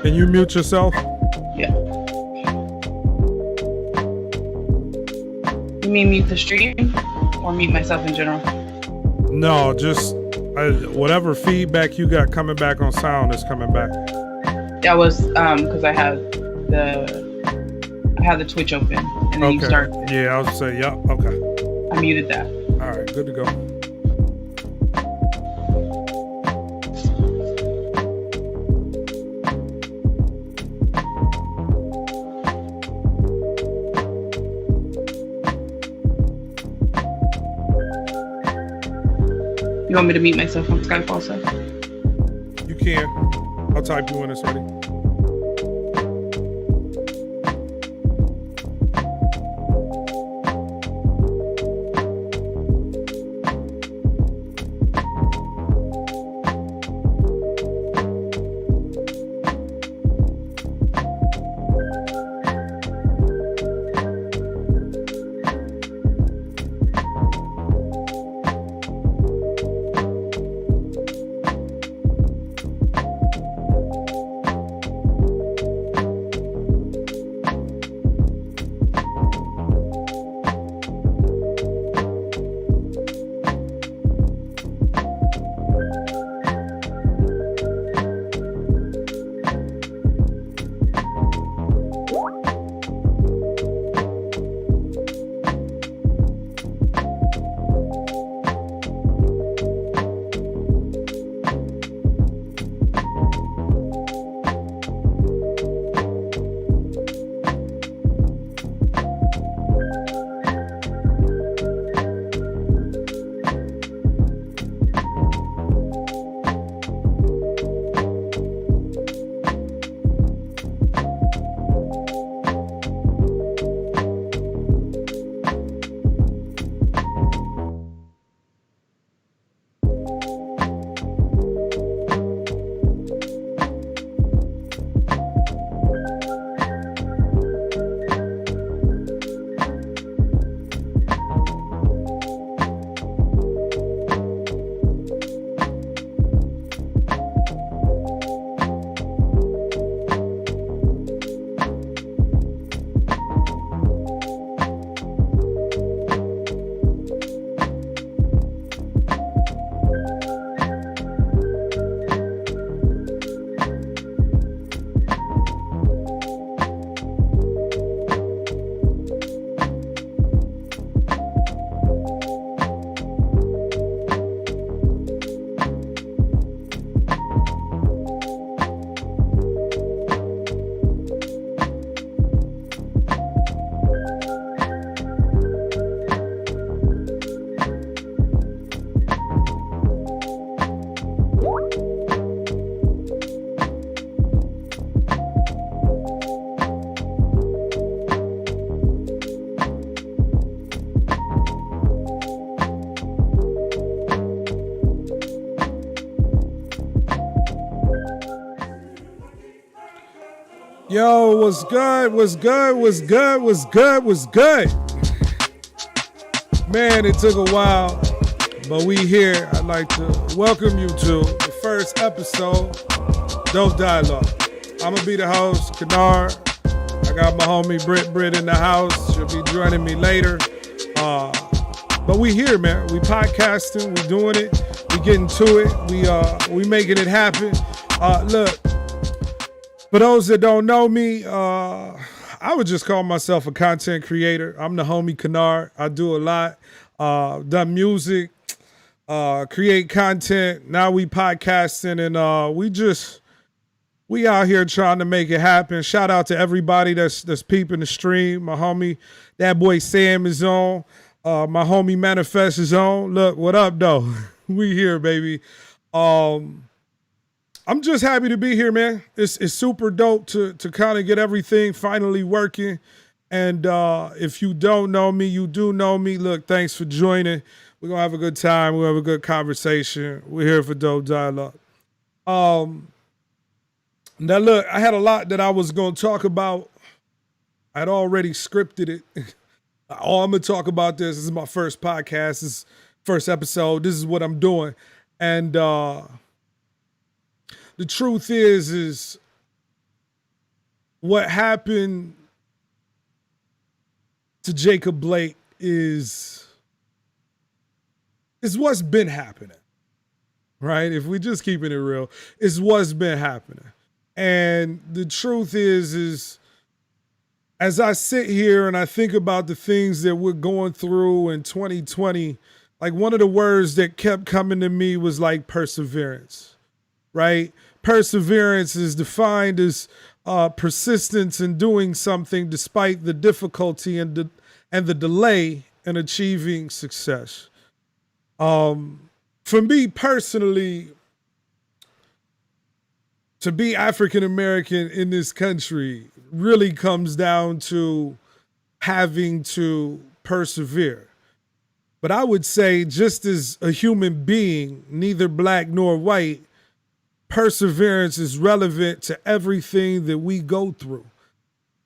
Can you mute yourself? Yeah. You mean mute the stream or mute myself in general? No, just whatever feedback you got coming back on sound is coming back. That was because I had the Twitch open and then you start. Yeah, I was say, yeah, okay. I muted that. All right, good to go. You want me to mute myself on Skype also? You can. I'll type you when it's ready. Yo, what's good? What's good? What's good? What's good? What's good? Man, it took a while, but we here. I'd like to welcome you to the first episode, Dope Dialogue. I'm gonna be the host, Kynard. I got my homie Britt in the house. She'll be joining me later. But we here, man. We podcasting. We doing it. We getting to it. We making it happen. Look. For those that don't know me, I would just call myself a content creator. I'm the homie Kynard. I do a lot. Done music, create content. Now we podcasting, and we out here trying to make it happen. Shout out to everybody that's peeping the stream. My homie, that boy Sam is on. My homie Manifest is on. Look, what up, though? We here, baby. I'm just happy to be here, man. It's super dope to kind of get everything finally working. And if you don't know me, you do know me. Look, thanks for joining. We're going to have a good time. We'll have a good conversation. We're here for Dope Dialogue. Now, look, I had a lot that I was going to talk about. I'd already scripted it. Oh, I'm going to talk about this. This is my first podcast. This is first episode. This is what I'm doing. And the truth is what happened to Jacob Blake is what's been happening, right? If we just keeping it real, it's what's been happening. And the truth is as I sit here and I think about the things that we're going through in 2020, like one of the words that kept coming to me was like perseverance, right? Perseverance is defined as persistence in doing something despite the difficulty and the delay in achieving success. For me personally, to be African American in this country really comes down to having to persevere. But I would say, just as a human being, neither black nor white, perseverance is relevant to everything that we go through.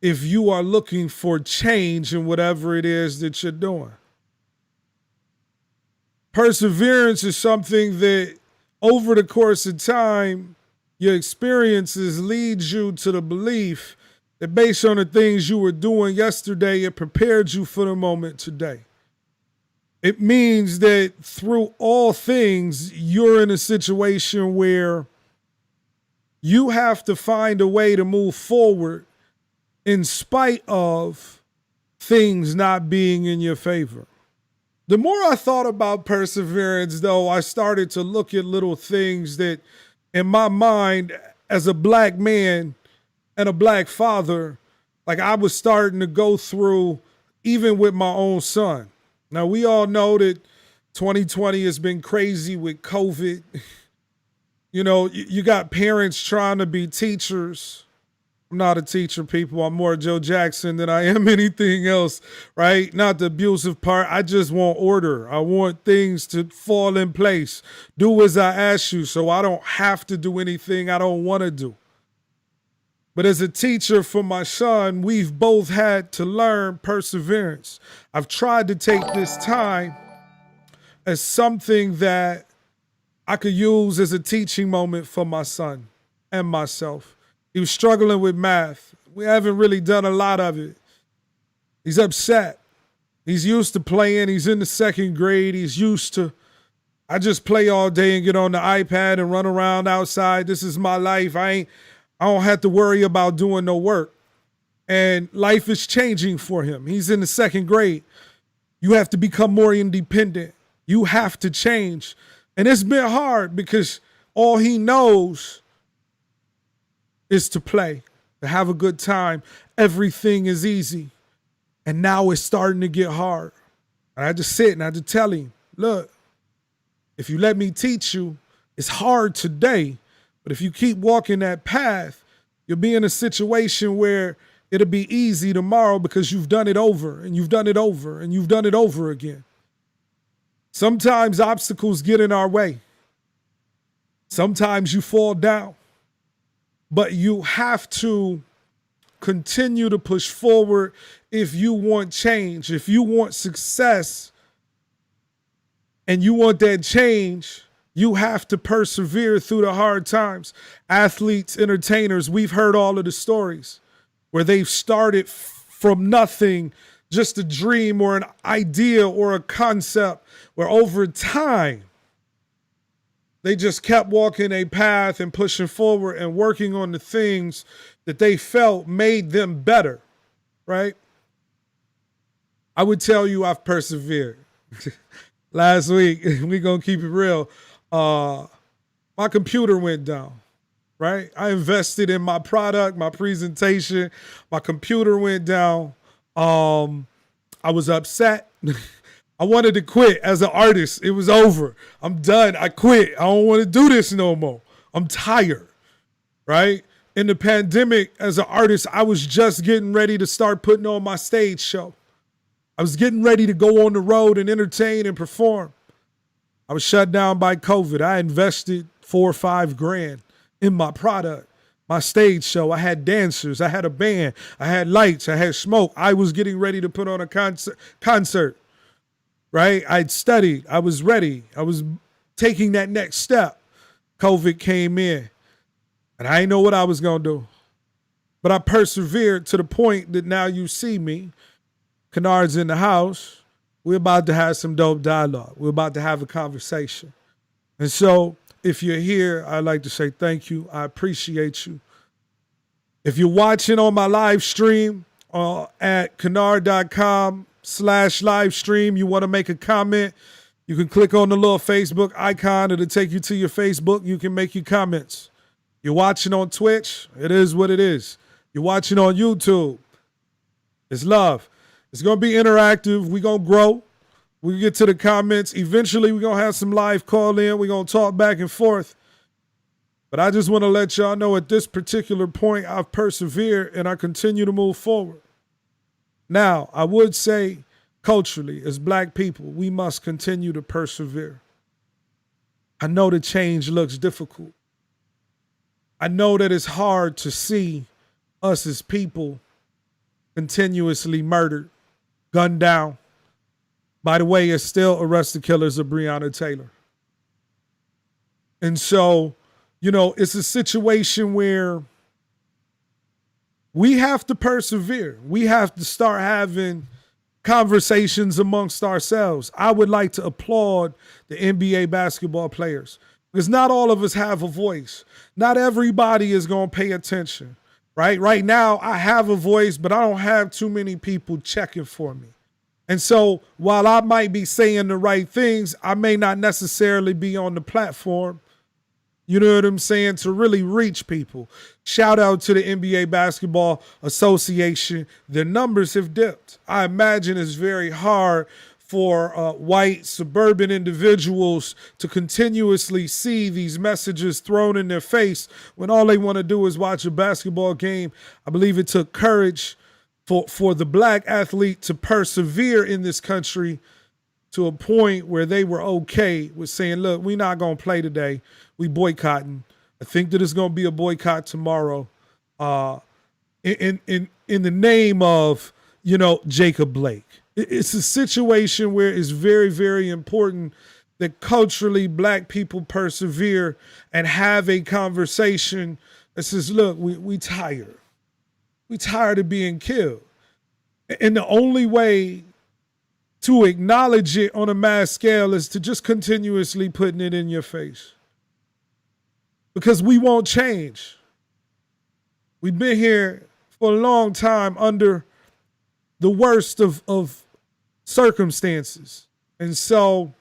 If you are looking for change in whatever it is that you're doing. Perseverance is something that over the course of time, your experiences lead you to the belief that based on the things you were doing yesterday, it prepared you for the moment today. It means that through all things, you're in a situation where you have to find a way to move forward in spite of things not being in your favor. The more I thought about perseverance, though, I started to look at little things that in my mind, as a black man and a black father, like I was starting to go through even with my own son. Now, we all know that 2020 has been crazy with COVID. You know, you got parents trying to be teachers. I'm not a teacher, people. I'm more Joe Jackson than I am anything else, right? Not the abusive part. I just want order. I want things to fall in place. Do as I ask you so I don't have to do anything I don't want to do. But as a teacher for my son, we've both had to learn perseverance. I've tried to take this time as something that I could use as a teaching moment for my son and myself. He was struggling with math. We haven't really done a lot of it. He's upset. He's used to playing. He's in the second grade. He's used to, I just play all day and get on the iPad and run around outside. This is my life. I don't have to worry about doing no work. And life is changing for him. He's in the second grade. You have to become more independent. You have to change. And it's been hard because all he knows is to play, to have a good time. Everything is easy. And now it's starting to get hard. And I just sit and I just tell him, look, if you let me teach you, it's hard today. But if you keep walking that path, you'll be in a situation where it'll be easy tomorrow because you've done it over and you've done it over and you've done it over again. Sometimes obstacles get in our way. Sometimes you fall down. But you have to continue to push forward if you want change, if you want success, and you want that change. You have to persevere through the hard times. Athletes, entertainers, we've heard all of the stories where they've started from nothing, just a dream or an idea or a concept, where over time, they just kept walking a path and pushing forward and working on the things that they felt made them better, right? I would tell you I've persevered. Last week, we're going to keep it real. My computer went down, right? I invested in my product, my presentation. My computer went down. I was upset. I wanted to quit as an artist. It was over. I'm done. I quit. I don't want to do this no more. I'm tired, right? In the pandemic, as an artist, I was just getting ready to start putting on my stage show. I was getting ready to go on the road and entertain and perform. I was shut down by COVID. I invested $4 or $5 grand in my product, my stage show. I had dancers. I had a band. I had lights. I had smoke. I was getting ready to put on a concert, right? I'd studied. I was ready. I was taking that next step. COVID came in, and I didn't know what I was going to do. But I persevered to the point that now you see me. Kynard's in the house. We're about to have some dope dialogue. We're about to have a conversation. And so if you're here, I'd like to say thank you. I appreciate you. If you're watching on my live stream at kynard.com/live stream, you want to make a comment, you can click on the little Facebook icon. It'll take you to your Facebook. You can make your comments. You're watching on Twitch. It is what it is. You're watching on YouTube. It's love. It's going to be interactive. We're going to grow. We get to the comments. Eventually, we're going to have some live call in. We're going to talk back and forth. But I just want to let y'all know at this particular point, I've persevered and I continue to move forward. Now, I would say culturally, as black people, we must continue to persevere. I know the change looks difficult. I know that it's hard to see us as people continuously murdered, gunned down. By the way, it's still arrested killers of Breonna Taylor. And so, it's a situation where we have to persevere. We have to start having conversations amongst ourselves. I would like to applaud the NBA basketball players because not all of us have a voice. Not everybody is going to pay attention, right? Right now, I have a voice, but I don't have too many people checking for me. And so while I might be saying the right things, I may not necessarily be on the platform, you know what I'm saying, to really reach people. Shout out to the NBA Basketball Association. Their numbers have dipped. I imagine it's very hard for white suburban individuals to continuously see these messages thrown in their face when all they want to do is watch a basketball game. I believe it took courage for the black athlete to persevere in this country to a point where they were okay with saying, look, we're not going to play today. We boycotting. I think that it's going to be a boycott tomorrow in the name of, Jacob Blake. It's a situation where it's very, very important that culturally black people persevere and have a conversation that says, look, we tired. We tired of being killed. And the only way to acknowledge it on a mass scale is to just continuously putting it in your face. Because we won't change. We've been here for a long time under the worst of circumstances. And so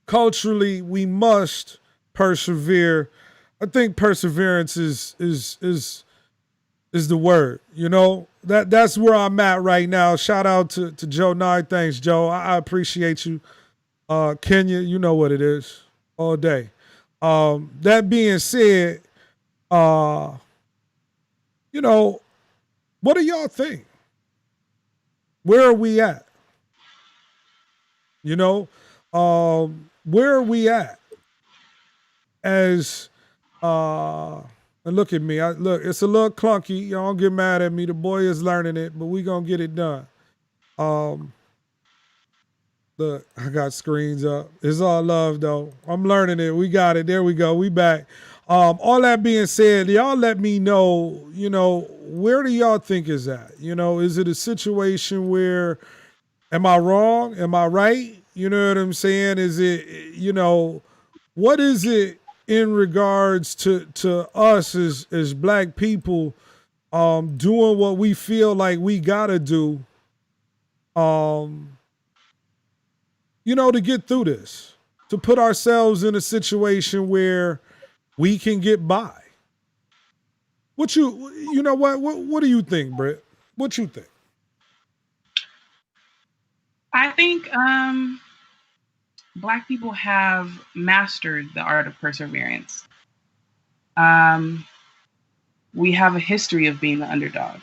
culturally, we must persevere. I think perseverance is the word, That's where I'm at right now. Shout out to Joe Nye. Thanks, Joe. I appreciate you. Kenya, you know what it is. All day. That being said, what do y'all think? Where are we at? Where are we at as and look at me. Look, it's a little clunky. Y'all don't get mad at me. The boy is learning it, but we gonna get it done. Look, I got screens up. It's all love, though. I'm learning it. We got it. There we go. We back. All that being said, y'all let me know, where do y'all think is at? Is it a situation where, am I wrong? Am I right? You know what I'm saying? Is it, what is it in regards to us as black people doing what we feel like we gotta do, to get through this, to put ourselves in a situation where we can get by. What do you think, Britt? What you think? I think Black people have mastered the art of perseverance. We have a history of being the underdog.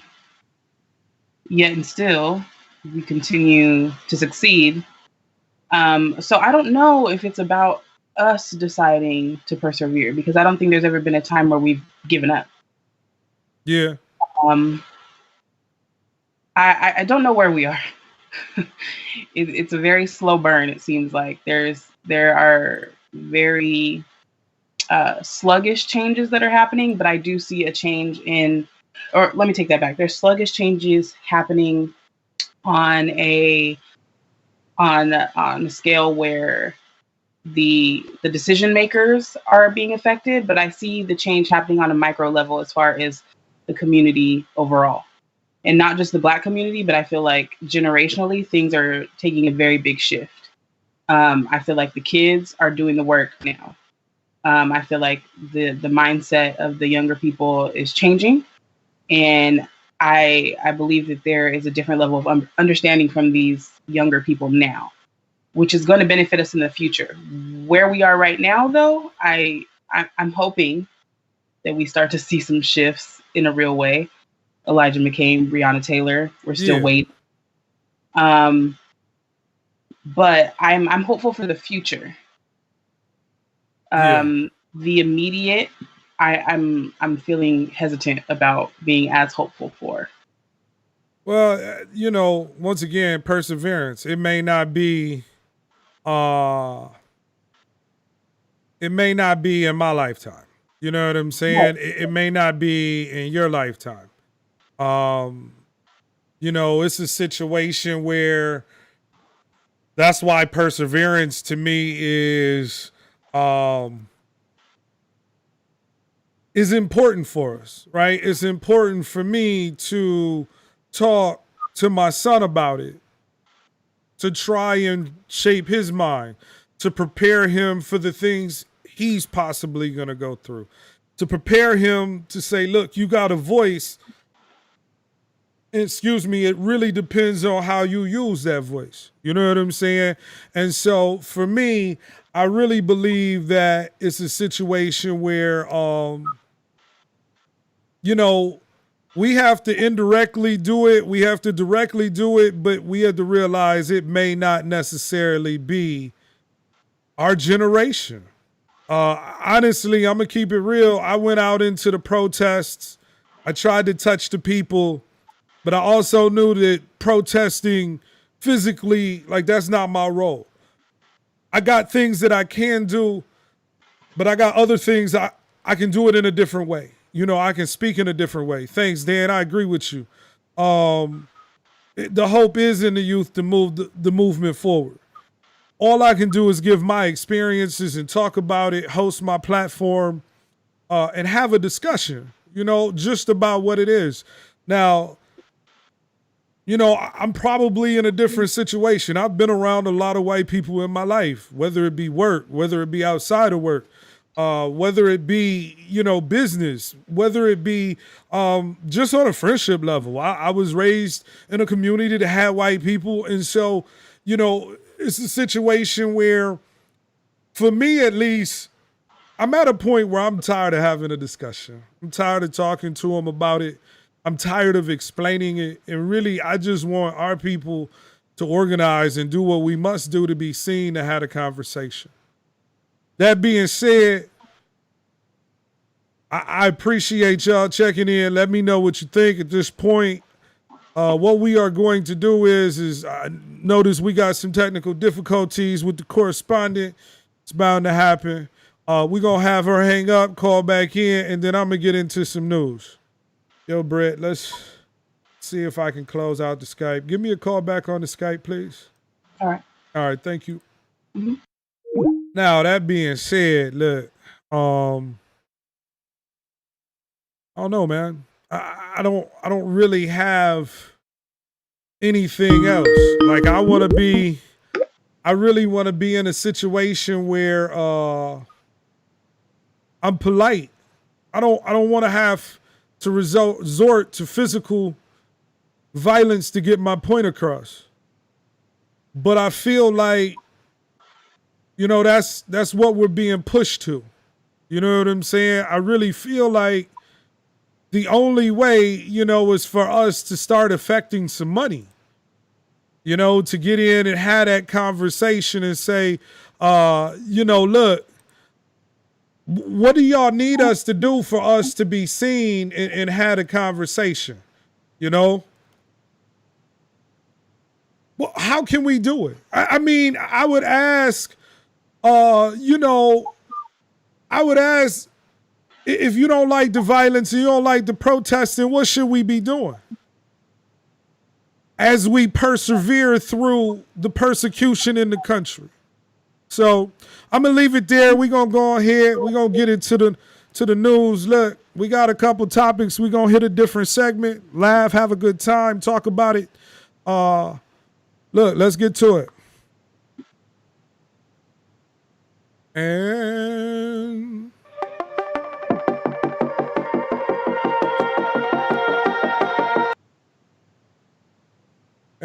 Yet and still, we continue to succeed. So I don't know if it's about us deciding to persevere, because I don't think there's ever been a time where we've given up. Yeah. I don't know where we are. It's a very slow burn. It seems like there are very sluggish changes that are happening, but I do see a change in or let me take that back. There's sluggish changes happening on a scale where the decision makers are being affected, but I see the change happening on a micro level as far as the community overall. And not just the Black community, but I feel like generationally things are taking a very big shift. I feel like the kids are doing the work now. I feel like the mindset of the younger people is changing, and I believe that there is a different level of understanding from these younger people now, which is going to benefit us in the future. Where we are right now, though, I'm hoping that we start to see some shifts in a real way. Elijah McCain, Breonna Taylor, we're still Yeah, waiting. But I'm hopeful for the future. yeah. The immediate, I'm feeling hesitant about being as hopeful for. Well, once again, perseverance. Uh, it may not be in my lifetime. You know what I'm Right. saying? It may not be in your lifetime. Um, it's a situation where that's why perseverance to me um is important for us, right? It's important for me to talk to my son about it, to try and shape his mind, to prepare him for the things he's possibly going to go through, to prepare him to say, look, you got a voice. Excuse me, it really depends on how you use that voice. You know what I'm saying? And so for me, I really believe that it's a situation where, we have to indirectly do it, we have to directly do it, but we have to realize it may not necessarily be our generation. Honestly, I'm gonna keep it real. I went out into the protests. I tried to touch the people, but I also knew that protesting physically, like that's not my role. I got things that I can do, but I got other things I can do it in a different way. I can speak in a different way. Thanks, Dan. I agree with you. The hope is in the youth to move the movement forward. All I can do is give my experiences and talk about it, host my platform, and have a discussion, just about what it is. Now, I'm probably in a different situation. I've been around a lot of white people in my life, whether it be work, whether it be outside of work, whether it be, business, whether it be just on a friendship level. I was raised in a community that had white people. And so, it's a situation where, for me at least, I'm at a point where I'm tired of having a discussion. I'm tired of talking to them about it. I'm tired of explaining it. And really, I just want our people to organize and do what we must do to be seen, to have a conversation. That being said, I appreciate y'all checking in. Let me know what you think at this point. What we are going to do is I notice we got some technical difficulties with the correspondent. It's bound to happen. We're going to have her hang up, call back in, and then I'm going to get into some news. Yo, Britt, let's see if I can close out the Skype. Give me a call back on the Skype, please. All right. All right, thank you. Mhm. Now, that being said, look, I don't know, man. I don't really have anything else. Like I really want to be in a situation where I'm polite. I don't want to have to resort to physical violence to get my point across. But I feel like, that's what we're being pushed to. You know what I'm saying? I really feel like the only way, is for us to start affecting some money. To get in and have that conversation and say, look, what do y'all need us to do for us to be seen and have a conversation? Well, how can we do it? I mean, I would ask, If you don't like the violence and you don't like the protesting, what should we be doing? As we persevere through the persecution in the country. So I'm gonna leave it there. We're gonna go ahead. We're gonna get into the news. Look, we got a couple topics. We're gonna hit a different segment, laugh, have a good time, talk about it. Look, let's get to it.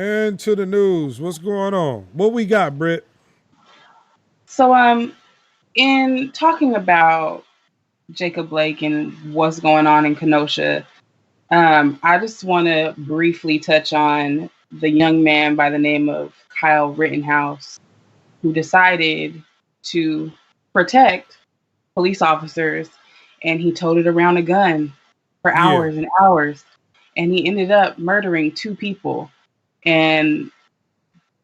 And to the news. What's going on? What we got, Britt? So, in talking about Jacob Blake and what's going on in Kenosha, I just want to briefly touch on the young man by the name of Kyle Rittenhouse, who decided to protect police officers, and he toted around a gun for hours and hours, and he ended up murdering 2 people. And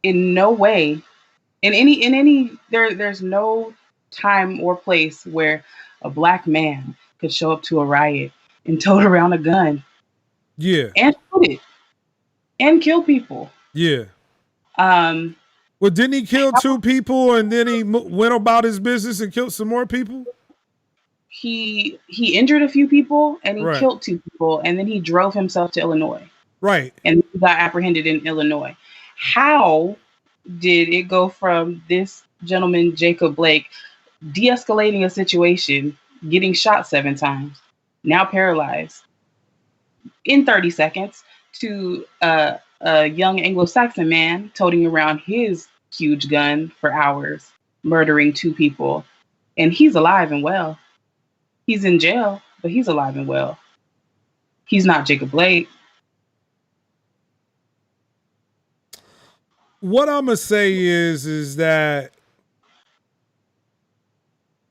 in no way, there's no time or place where a black man could show up to a riot and tote around a gun. Yeah. And shoot it. And kill people. Yeah. Well, didn't he kill 2 people and then he went about his business and killed some more people? He injured a few people and he killed 2 people, and then he drove himself to Illinois. Right. And he got apprehended in Illinois. How did it go from this gentleman, Jacob Blake, de-escalating a situation, getting shot 7 times, now paralyzed, in 30 seconds, to a young Anglo-Saxon man toting around his huge gun for hours, murdering 2 people, and he's alive and well. He's in jail, but he's alive and well. He's not Jacob Blake. What I'm gonna say is that,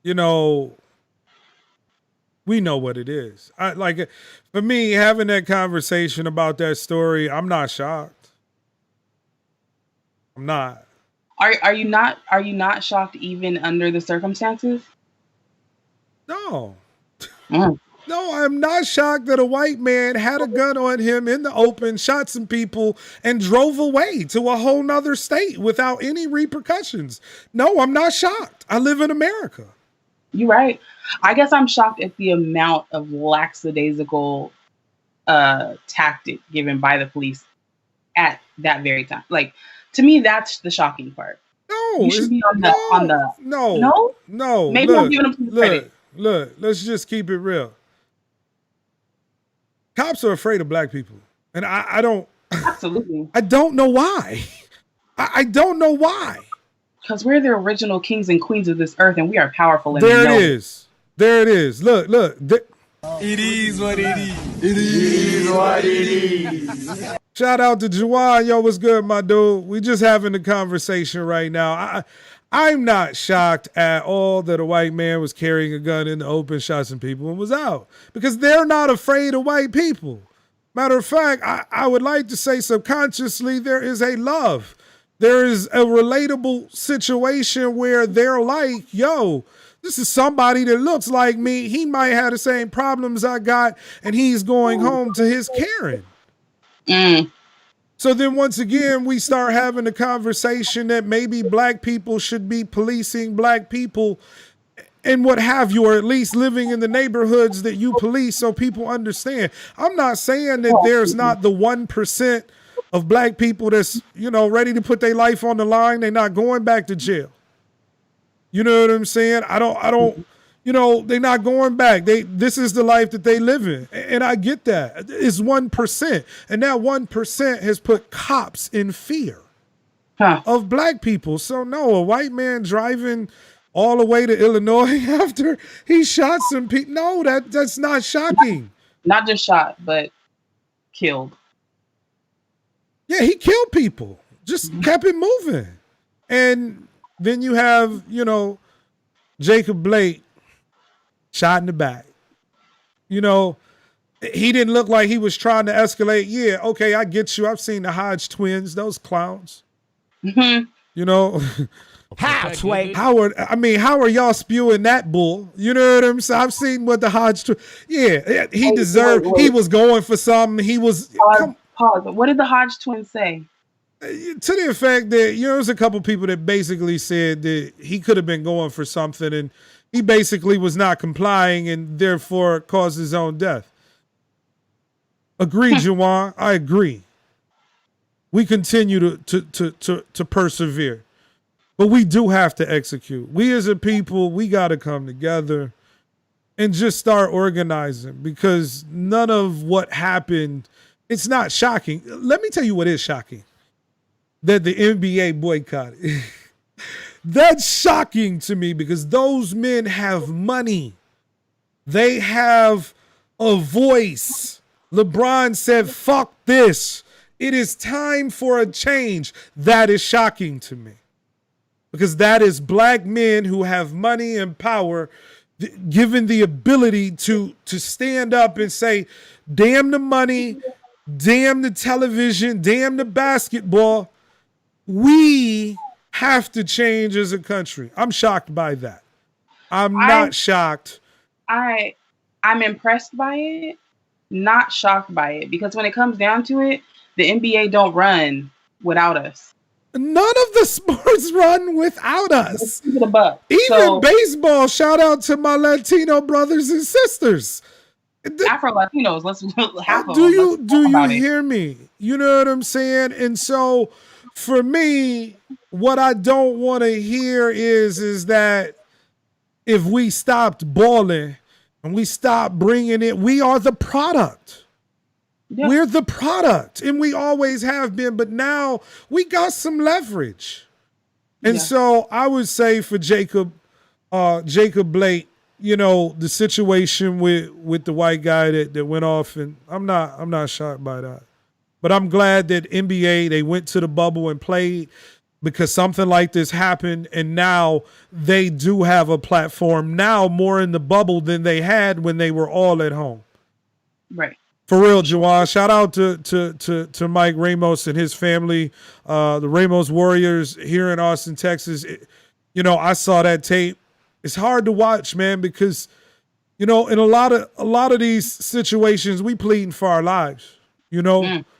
you know, we know what it is. For me, having that conversation about that story, I'm not shocked. I'm not. Are you not shocked even under the circumstances? No. No, I'm not shocked that a white man had a gun on him in the open, shot some people, and drove away to a whole nother state without any repercussions. No, I'm not shocked. I live in America. You're right. I guess I'm shocked at the amount of lackadaisical tactic given by the police at that very time. Like, to me, that's the shocking part. No, you should be on the no. Maybe I'm giving them some credit. Look, let's just keep it real. Cops are afraid of black people, and I don't. Absolutely. I don't know why. I don't know why. Because we're the original kings and queens of this earth, and we are powerful. And there it is. There it is. Look. It is what it is. It is what it is. Shout out to Juwan. Yo, what's good, my dude? We just having a conversation right now. I'm not shocked at all that a white man was carrying a gun in the open, shot some people, and was out. Because they're not afraid of white people. Matter of fact, I would like to say subconsciously there is a love. There is a relatable situation where they're like, yo, this is somebody that looks like me. He might have the same problems I got, and he's going home to his Karen. So then once again, we start having a conversation that maybe black people should be policing black people and what have you, or at least living in the neighborhoods that you police so people understand. I'm not saying that there's not the 1% of black people that's, ready to put their life on the line. They're not going back to jail. You know what I'm saying? I don't, they're not going back. This is the life that they live in. And I get that. It's 1%. And that 1% has put cops in fear of black people. So no, a white man driving all the way to Illinois after he shot some people. No, that's not shocking. Not just shot, but killed. Yeah, he killed people. Just kept it moving. And then you have, Jacob Blake shot in the back. He didn't look like he was trying to escalate. Yeah, okay, I get you. I've seen the Hodge twins, those clowns. Mm-hmm. How, Sway? How are y'all spewing that bull? You know what I'm saying? I've seen what the Hodge he deserved. wait. He was going for something. He was Pause. What did the Hodge twins say? To the effect that, there's a couple people that basically said that he could have been going for something and he basically was not complying and therefore caused his own death. Agreed, Juwan. I agree. We continue to persevere. But we do have to execute. We as a people, we got to come together and just start organizing, because none of what happened, it's not shocking. Let me tell you what is shocking. That the NBA boycotted. That's shocking to me, because those men have money. They have a voice. LeBron said, fuck this. It is time for a change. That is shocking to me. Because that is black men who have money and power given the ability to stand up and say, damn the money, damn the television, damn the basketball. We have to change as a country. I'm shocked by that. I'm not shocked. I'm impressed by it, not shocked by it. Because when it comes down to it, the NBA don't run without us. None of the sports run without us. Even baseball, shout out to my Latino brothers and sisters. Afro-Latinos, let's half of them. Do you hear me? You know what I'm saying? And so for me, what I don't want to hear is that if we stopped balling and we stopped bringing it, we are the product. Yep. We're the product, and we always have been, but now we got some leverage. And so I would say for Jacob Blake, the situation with the white guy that went off, and I'm not shocked by that. But I'm glad that NBA, they went to the bubble and played, because something like this happened, and now they do have a platform now more in the bubble than they had when they were all at home. Right. For real, Juwan. Shout out to Mike Ramos and his family, the Ramos Warriors here in Austin, Texas. I saw that tape. It's hard to watch, man, because in a lot of these situations, we pleading for our lives.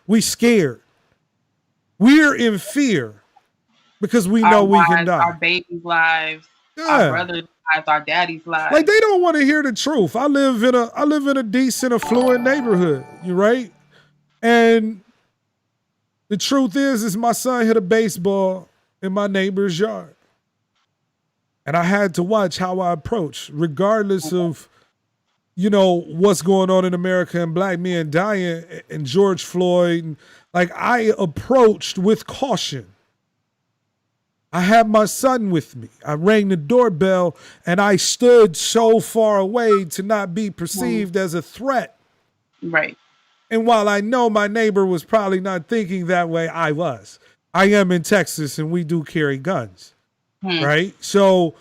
We scared. We're in fear because we know we can die. Our babies' lives, our brothers' lives, our daddy's lives. Like, they don't want to hear the truth. I live in a decent, affluent neighborhood. You right? And the truth is my son hit a baseball in my neighbor's yard. And I had to watch how I approach, regardless of, what's going on in America and black men dying and George Floyd. And, I approached with caution. I had my son with me. I rang the doorbell, and I stood so far away to not be perceived as a threat. Right. And while I know my neighbor was probably not thinking that way, I was. I am in Texas, and we do carry guns. Right? So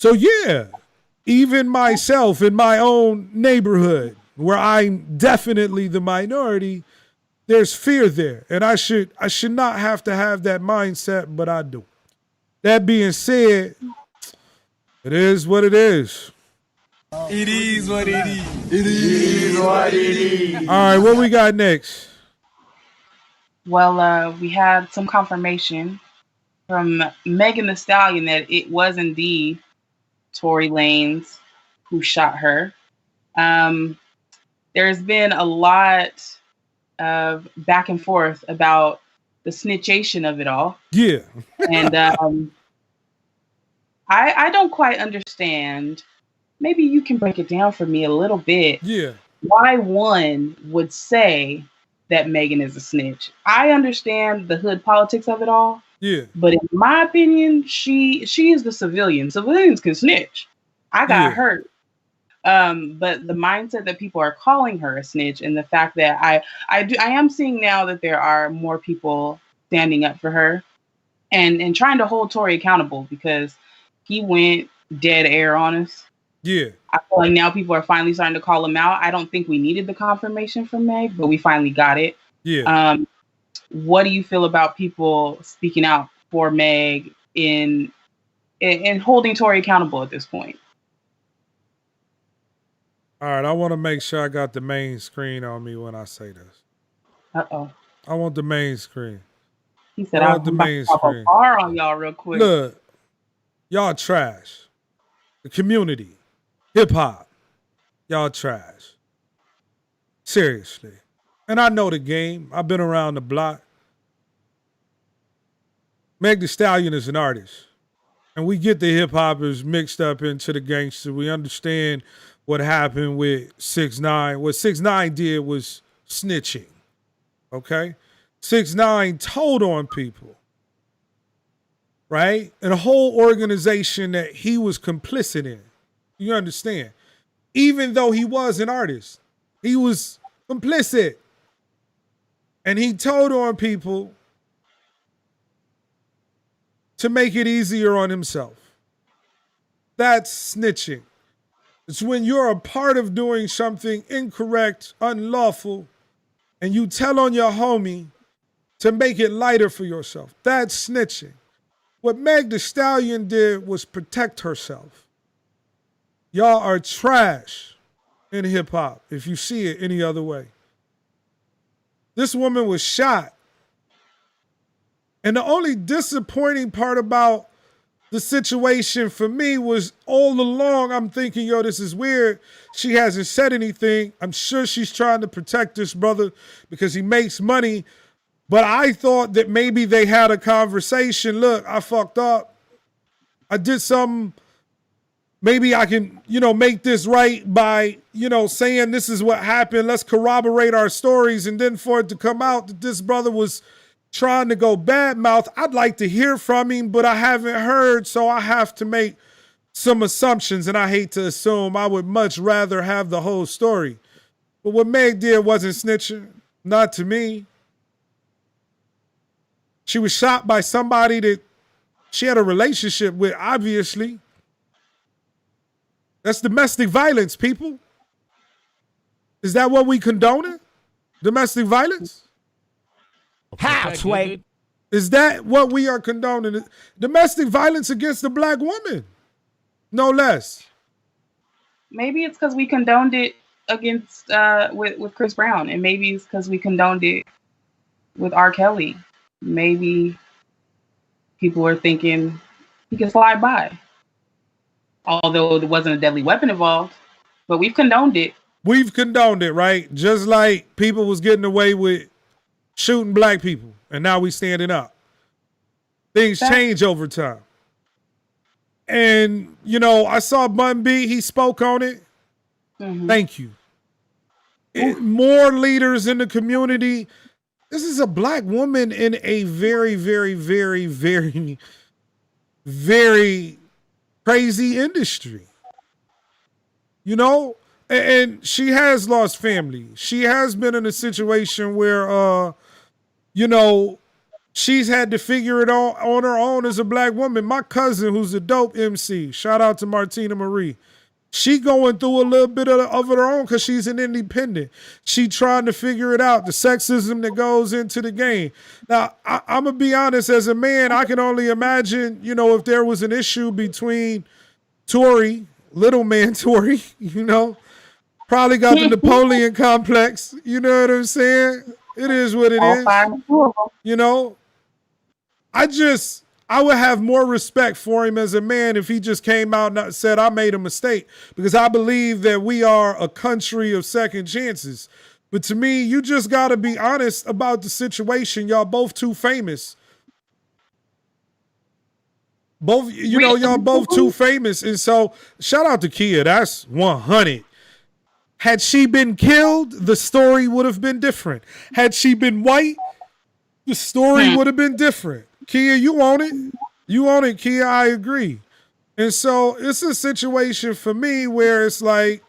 yeah, even myself in my own neighborhood, where I'm definitely the minority, there's fear there. And I should not have to have that mindset, but I do. That being said, it is what it is. It is what it is. It is what it is. All right, what we got next? Well, we had some confirmation from Megan Thee Stallion that it was indeed Tory Lanez who shot her. There's been a lot of back and forth about the snitchation of it all. Yeah. And I don't quite understand. Maybe you can break it down for me a little bit. Yeah. Why one would say that Megan is a snitch. I understand the hood politics of it all. Yeah. But in my opinion, she is the civilian. Civilians can snitch. I got hurt. But the mindset that people are calling her a snitch, and the fact that I am seeing now that there are more people standing up for her and trying to hold Tory accountable, because he went dead air on us. Yeah. I feel like now people are finally starting to call him out. I don't think we needed the confirmation from Meg, but we finally got it. Yeah. What do you feel about people speaking out for Meg in and holding Tory accountable at this point. All right, I want to make sure I got the main screen on me when I say this. Uh-oh. I want the main screen. He said, I I'm want the about main to pop a screen. bar on y'all real quick. Look, y'all trash. The community, hip hop, y'all trash. Seriously. And I know the game. I've been around the block. Meg Thee Stallion is an artist. And we get the hip hoppers mixed up into the gangster. We understand what happened with 6ix9ine. What 6ix9ine did was snitching. Okay? 6ix9ine told on people. Right? And a whole organization that he was complicit in. You understand? Even though he was an artist, he was complicit. And he told on people to make it easier on himself. That's snitching. It's when you're a part of doing something incorrect, unlawful, and you tell on your homie to make it lighter for yourself. That's snitching. What Meg Thee Stallion did was protect herself. Y'all are trash in hip hop if you see it any other way. This woman was shot. And the only disappointing part about the situation for me was all along I'm thinking, yo, this is weird. She hasn't said anything. I'm sure she's trying to protect this brother because he makes money. But I thought that maybe they had a conversation. Look, I fucked up. I did something. Maybe I can, make this right by, saying this is what happened. Let's corroborate our stories. And then for it to come out that this brother was trying to go badmouth, I'd like to hear from him, but I haven't heard, so I have to make some assumptions, and I hate to assume. I would much rather have the whole story. But what Meg did wasn't snitching, not to me. She was shot by somebody that she had a relationship with, obviously. That's domestic violence, people. Is that what we condone? Domestic violence? How, Sway? Is that what we are condoning? Domestic violence against a black woman. No less. Maybe it's because we condoned it against with Chris Brown, and maybe it's because we condoned it with R. Kelly. Maybe people are thinking he can slide by. Although there wasn't a deadly weapon involved, but we've condoned it. We've condoned it, right? Just like people was getting away with shooting black people, and now we standing up. Things change over time. And, I saw Bun B, he spoke on it. Mm-hmm. Thank you. More leaders in the community. This is a black woman in a very, very, very, very, very crazy industry. And she has lost family. She has been in a situation where, she's had to figure it out on her own as a black woman. My cousin, who's a dope MC, shout out to Martina Marie. She going through a little bit of her own because she's an independent. She trying to figure it out, the sexism that goes into the game. Now, I'm going to be honest, as a man, I can only imagine, if there was an issue between Tory, little man Tory, probably got the Napoleon complex. You know what I'm saying? It is what it is. I would have more respect for him as a man if he just came out and said, I made a mistake, because I believe that we are a country of second chances. But to me, you just got to be honest about the situation. Y'all both too famous. Y'all both too famous. And so shout out to Kia. That's 100. Had she been killed, the story would have been different. Had she been white, the story would have been different. Kia, you own it. You own it, Kia. I agree. And so it's a situation for me where it's like,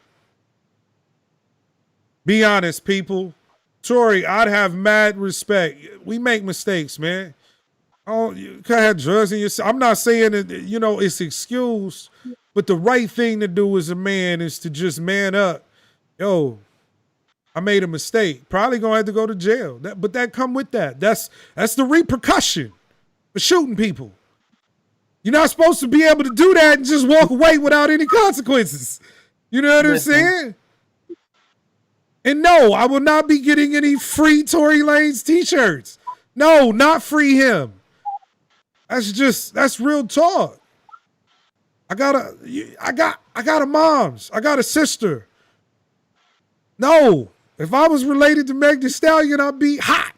be honest, people. Tory, I'd have mad respect. We make mistakes, man. Oh, you could have drugs in your. I'm not saying that, it's excused, but the right thing to do as a man is to just man up. Yo, I made a mistake. Probably gonna have to go to jail. But that come with that. That's the repercussion for shooting people. You're not supposed to be able to do that and just walk away without any consequences. You know what I'm saying? And no, I will not be getting any free Tory Lanez t-shirts. No, not free him. That's real talk. I got a mom's. I got a sister. No, if I was related to Meg Thee Stallion, I'd be hot.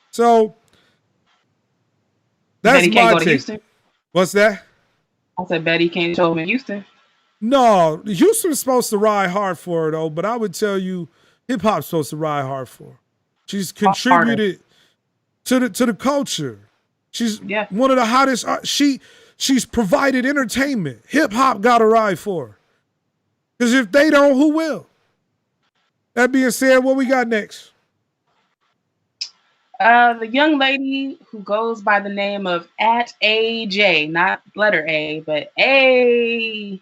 So that's Betty can't my go to take. Houston. What's that? I said Betty can't show him in Houston. No, Houston's supposed to ride hard for her though, but I would tell you, hip hop's supposed to ride hard for her. She's contributed to the culture. She's one of the hottest. She's provided entertainment. Hip hop got to ride for her. Because if they don't, who will? That being said, what we got next? The young lady who goes by the name of @AJ, not letter A, but AJ.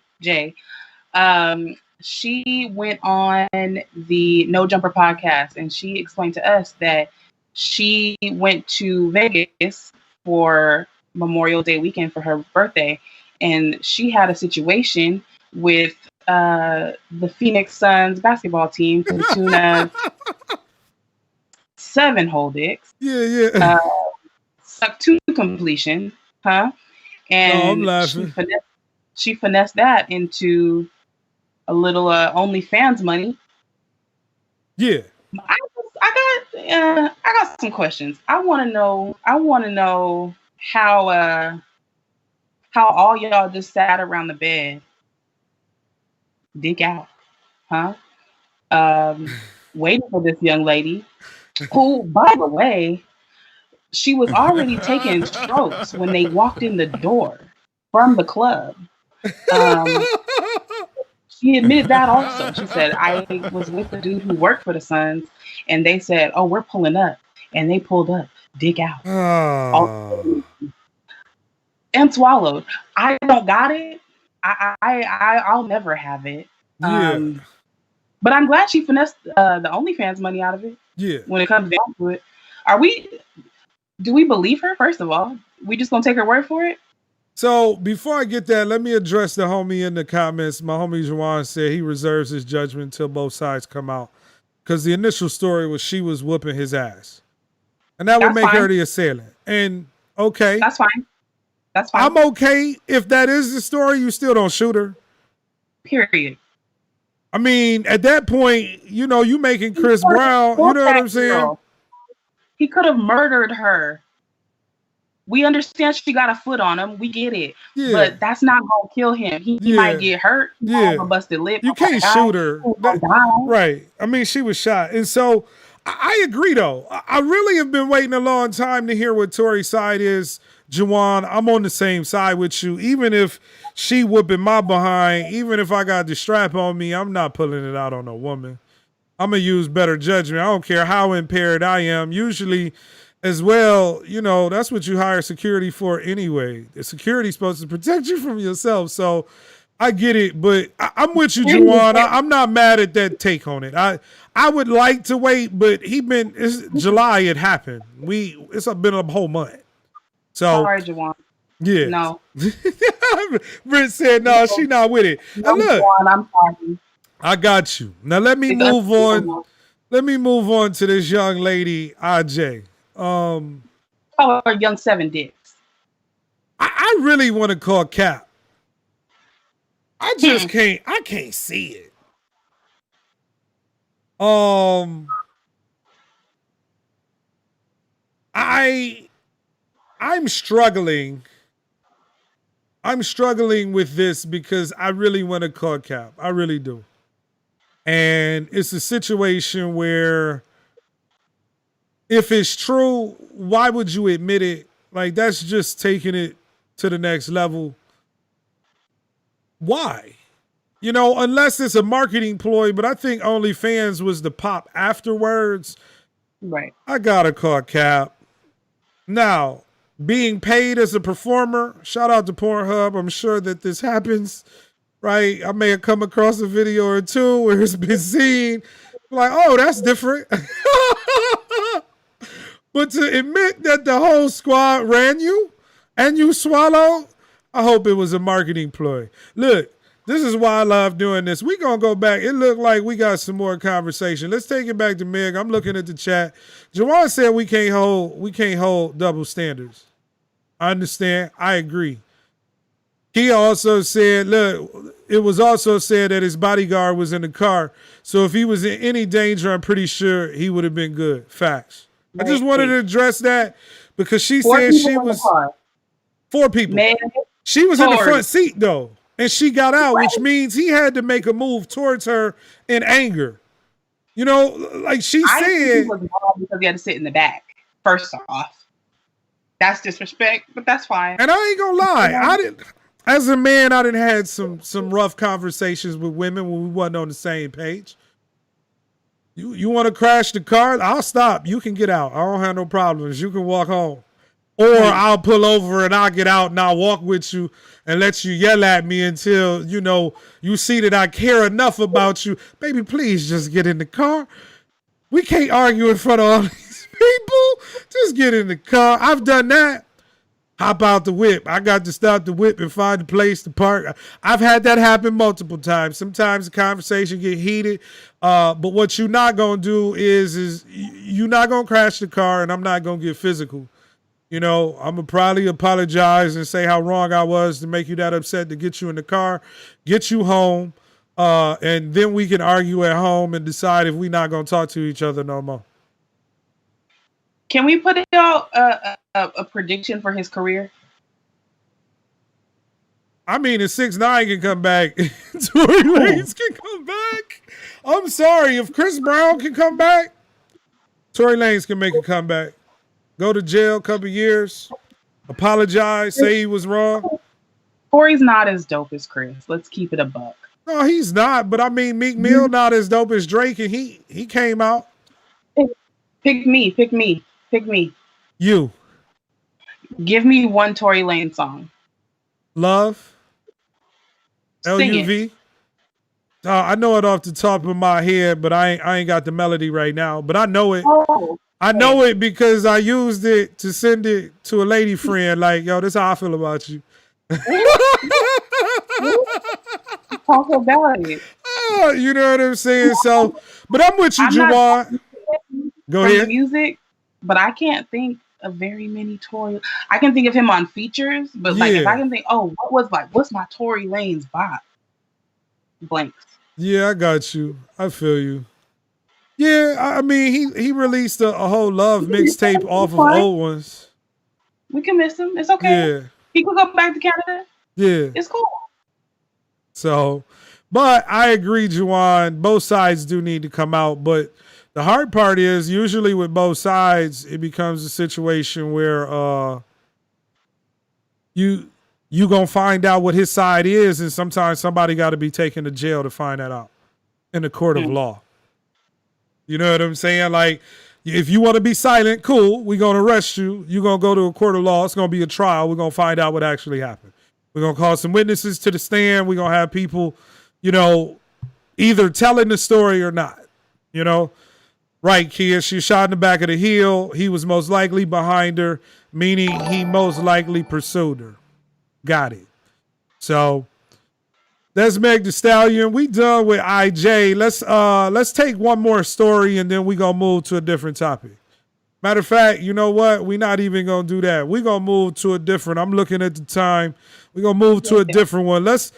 She went on the No Jumper podcast, and she explained to us that she went to Vegas for Memorial Day weekend for her birthday, and she had a situation with the Phoenix Suns basketball team to the tune of 7 whole dicks. Yeah. Suck 2 completion, huh? And I'm laughing. She finessed that into a little OnlyFans money. Yeah. I got some questions. I want to know how all y'all just sat around the bed, dick out, huh? Waiting for this young lady, who, by the way, she was already taking strokes when they walked in the door from the club. She admitted that also. She said, I was with the dude who worked for the Suns, and they said, oh, we're pulling up. And they pulled up, dick out. And swallowed. I don't got it. I'll never have it. But I'm glad she finessed the OnlyFans money out of it. Yeah. When it comes down to it. Do we believe her, first of all? We just gonna take her word for it? So before I get that, let me address the homie in the comments. My homie Juwan said he reserves his judgment until both sides come out. Because the initial story was she was whooping his ass. And that would make her the assailant. And okay. That's fine. I'm okay if that is the story. You still don't shoot her. Period. I mean, at that point, you know, you making Chris Brown. You know what I'm saying? He could have murdered her. We understand she got a foot on him. We get it. Yeah. But that's not going to kill him. He might get hurt. He might have a busted lip. You can't shoot her. Right. I mean, she was shot. And so I agree, though. I really have been waiting a long time to hear what Tory's side is. Juwan, I'm on the same side with you. Even if she whooping my behind, even if I got the strap on me, I'm not pulling it out on a woman. I'm going to use better judgment. I don't care how impaired I am. Usually, as well, you know, that's what you hire security for anyway. The security's supposed to protect you from yourself. So I get it, but I'm with you, Juwan. I'm not mad at that take on it. I would like to wait, but it's July, it happened. It's been a whole month. So, all right, Juwan. Yeah. No. Britt said, no, she not with it. No, look, Juwan, I'm sorry. I got you. Now let me move on. Let me move on to this young lady, IJ. Oh, young 7 dicks. I really want to call Cap. I just can't. I can't see it. I'm struggling. I'm struggling with this because I really want to call Cap. I really do. And it's a situation where if it's true, why would you admit it? Like, that's just taking it to the next level. Why? You know, unless it's a marketing ploy, but I think OnlyFans was the pop afterwards. Right. I gotta call Cap. Now, being paid as a performer, shout out to Pornhub. I'm sure that this happens, right? I may have come across a video or two where it's been seen. Like, oh, that's different. But to admit that the whole squad ran you and you swallowed, I hope it was a marketing ploy. Look, this is why I love doing this. We gonna go back. It looked like we got some more conversation. Let's take it back to Meg. I'm looking at the chat. Jawan said we can't hold double standards. I understand. I agree. He also said, look, it was also said that his bodyguard was in the car. So if he was in any danger, I'm pretty sure he would have been good. Facts. I just wanted to address that because she said she was 4 people. Man, she was in the front seat though, and she got out, which means he had to make a move towards her in anger. You know, like she said, he was wrong because he had to sit in the back. First off, that's disrespect, but that's fine. And I ain't gonna lie, as a man, I done had some rough conversations with women when we wasn't on the same page. You want to crash the car? I'll stop. You can get out. I don't have no problems. You can walk home. Or I'll pull over and I'll get out and I'll walk with you and let you yell at me until, you know, you see that I care enough about you. Baby, please just get in the car. We can't argue in front of all these people. Just get in the car. I've done that. Hop out the whip. I got to stop the whip and find a place to park. I've had that happen multiple times. Sometimes the conversation get heated. But what you're not going to do is you're not going to crash the car and I'm not going to get physical. You know, I'm going to probably apologize and say how wrong I was to make you that upset to get you in the car, get you home, and then we can argue at home and decide if we're not going to talk to each other no more. Can we put out a prediction for his career? I mean, if 6ix9ine can come back, Tory Lanez can come back. I'm sorry, if Chris Brown can come back, Tory Lanez can make a comeback. Go to jail a couple years, apologize, say he was wrong. Tory's not as dope as Chris. Let's keep it a buck. No, he's not. But I mean, Meek Mill not as dope as Drake, and he came out. Pick me. You. Give me one Tory Lanez song. Love. Sing LUV. I know it off the top of my head, but I ain't got the melody right now. But I know it. Oh. I know it because I used it to send it to a lady friend. Like, yo, this is how I feel about you. Talk about it. You know what I'm saying? So, but I'm with you, Jawan. Go ahead. Music, but I can't think of very many Tory. I can think of him on features, but like if I can think, what's my Tory Lanez bop? Blanks. Yeah, I got you. I feel you. Yeah, I mean, he released a whole love mixtape off of old ones. We can miss him. It's okay. Yeah. He could go back to Canada. Yeah. It's cool. So, but I agree, Juwan. Both sides do need to come out. But the hard part is usually with both sides, it becomes a situation where you gonna find out what his side is, and sometimes somebody got to be taken to jail to find that out in the court of law. You know what I'm saying? Like, if you want to be silent, cool. We're going to arrest you. You're going to go to a court of law. It's going to be a trial. We're going to find out what actually happened. We're going to call some witnesses to the stand. We're going to have people, you know, either telling the story or not. You know? Right, kid. She shot in the back of the heel. He was most likely behind her, meaning he most likely pursued her. Got it. So that's Meg Thee Stallion. We done with IJ. Let's take one more story and then we gonna move to a different topic. Matter of fact, you know what? We're not even gonna do that. We're gonna move to a different. I'm looking at the time. We're gonna move to a different one. Let's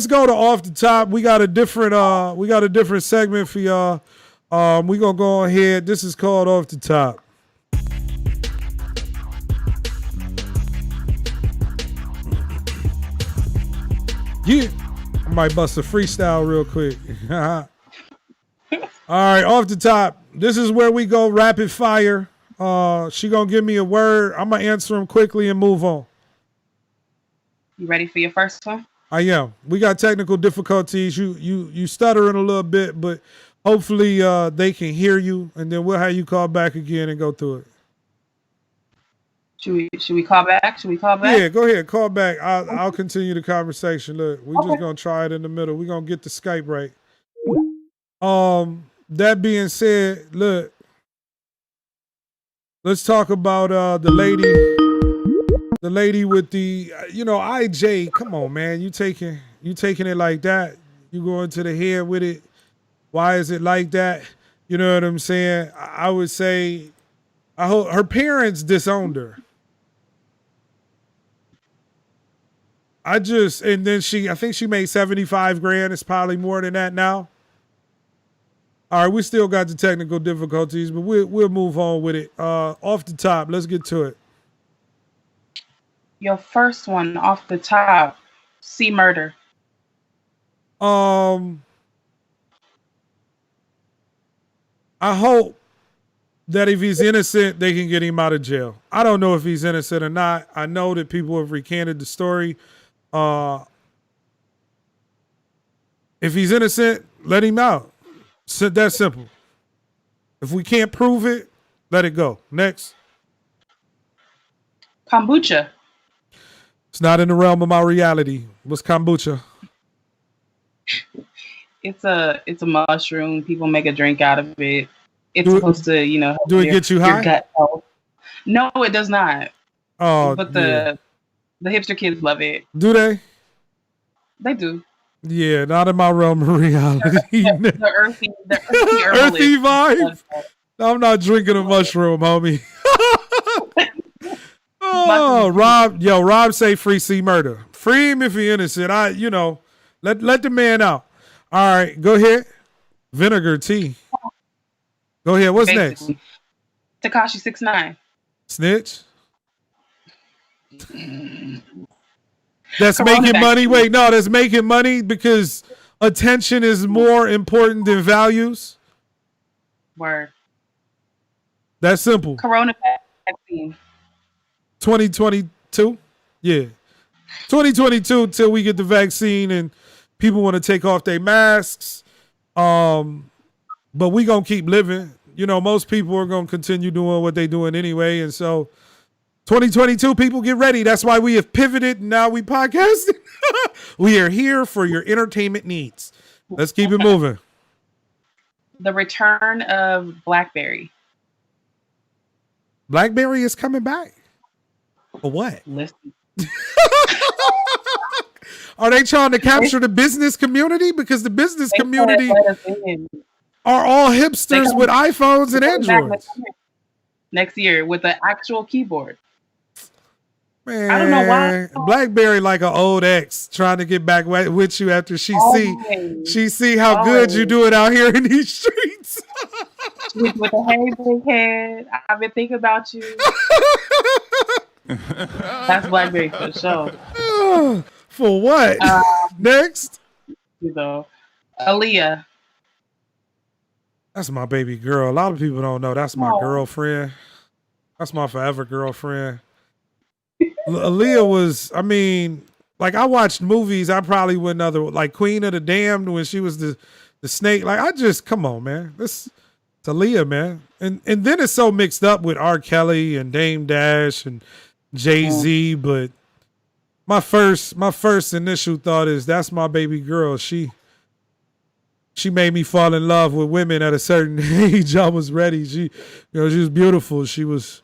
go to off the top. We got a different segment for y'all. We're gonna go ahead. This is called Off the Top. Yeah. I might bust a freestyle real quick. All right, off the top. This is where we go rapid fire. She gonna give me a word. I'm gonna answer them quickly and move on. You ready for your first one? I am. We got technical difficulties. You stuttering a little bit, but hopefully they can hear you, and then we'll have you call back again and go through it. Should we call back? Yeah, go ahead. Call back. I'll continue the conversation. Look, we're just gonna try it in the middle. We're gonna get the Skype right. That being said, look, let's talk about the The lady with the, IJ. Come on, man. You taking it like that? You going to the head with it? Why is it like that? You know what I'm saying? I would say, I hope her parents disowned her. And then I think she made 75 grand. It's probably more than that now. All right, we still got the technical difficulties, but we'll move on with it. Off the top, let's get to it. Your first one off the top, C murder. I hope that if he's innocent, they can get him out of jail. I don't know if he's innocent or not. I know that people have recanted the story. If he's innocent, let him out. That's simple. If we can't prove it, let it go. Next. Kombucha. It's not in the realm of my reality. What's kombucha? It's a mushroom. People make a drink out of it. It's supposed to, help do it get you high? Your gut health. No, it does not. Oh, but the hipster kids love it. Do they? They do. Yeah, not in my realm of reality. The earthy vibe. I'm not drinking a mushroom, homie. Oh, Rob say free C murder. Free him if he's innocent. Let the man out. All right, go ahead. Vinegar tea. Go ahead. What's next? Tekashi 6ix9ine. Snitch. That's making money. Wait, no, that's making money because attention is more important than values. Word. That's simple. Corona vaccine. 2022? Yeah. 2022 till we get the vaccine and people want to take off their masks. But we going to keep living. Most people are going to continue doing what they're doing anyway. And so 2022, people get ready. That's why we have pivoted and now we podcasting. We are here for your entertainment needs. Let's keep it moving. The return of BlackBerry. BlackBerry is coming back. For what? Listen. Are they trying to capture the business community? Because the business community are all hipsters with iPhones and Androids. Next year with an actual keyboard. Man, I don't know why. BlackBerry like an old ex trying to get back with you after she see how good you do it out here in these streets. with a hey big head, I've been thinking about you. That's BlackBerry for sure. For what? Next. Aaliyah. That's my baby girl. A lot of people don't know. That's my girlfriend. That's my forever girlfriend. Aaliyah was, I watched movies. I probably wouldn't like Queen of the Damned when she was the snake. Come on, man. It's Aaliyah, man. And then it's so mixed up with R. Kelly and Dame Dash and Jay-Z, but my first initial thought is that's my baby girl. She made me fall in love with women at a certain age. I was ready. She was beautiful. She was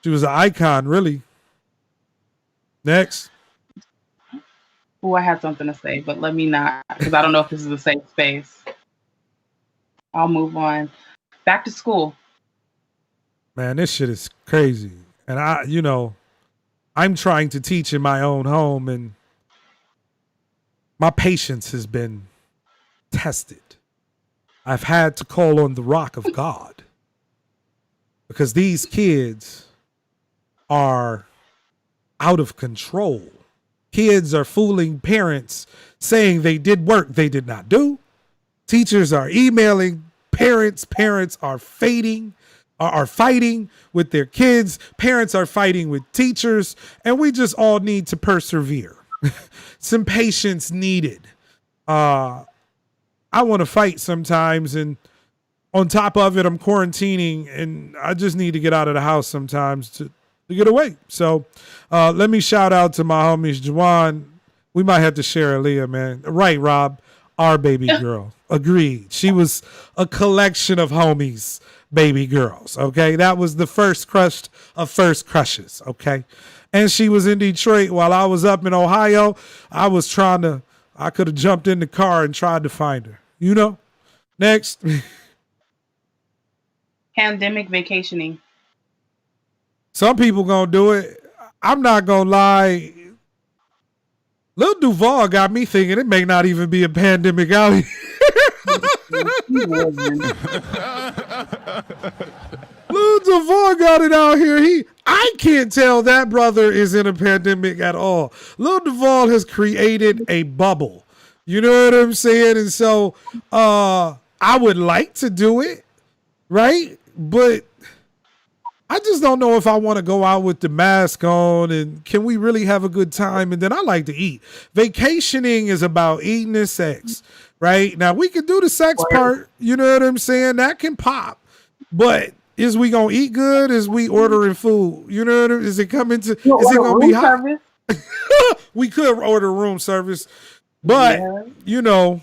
an icon, really. Next. Oh, I had something to say, but let me not, because I don't know if this is a safe space. I'll move on. Back to school. Man, this shit is crazy. And I'm trying to teach in my own home, and my patience has been tested. I've had to call on the rock of God because these kids are out of control. Kids are fooling parents saying they did work they did not do. Teachers are emailing parents. Parents are fighting with their kids. Parents are fighting with teachers. And we just all need to persevere. Some patience needed. I want to fight sometimes. And on top of it, I'm quarantining. And I just need to get out of the house sometimes to get away. So let me shout out to my homies, Juwan. We might have to share Aaliyah, man. Right, Rob? Our baby girl. Agreed. She was a collection of homies, baby girls. Okay. That was the first crush of first crushes. Okay. and she was in Detroit while I was up in Ohio. I could have jumped in the car and tried to find her. You know? Next. Pandemic vacationing. Some people gonna do it. I'm not gonna lie. Lil Duval got me thinking it may not even be a pandemic out here. Lil Duval got it out here. I can't tell that brother is in a pandemic at all. Lil Duval has created a bubble. You know what I'm saying? And so I would like to do it, right? But I just don't know if I want to go out with the mask on and can we really have a good time? And then I like to eat. Vacationing is about eating and sex, right? Now we can do the sex part, you know what I'm saying? That can pop. But is we gonna eat good? Is we ordering food? You know what I mean? Is it coming to, is it gonna be hot? We could order room service. But, you know,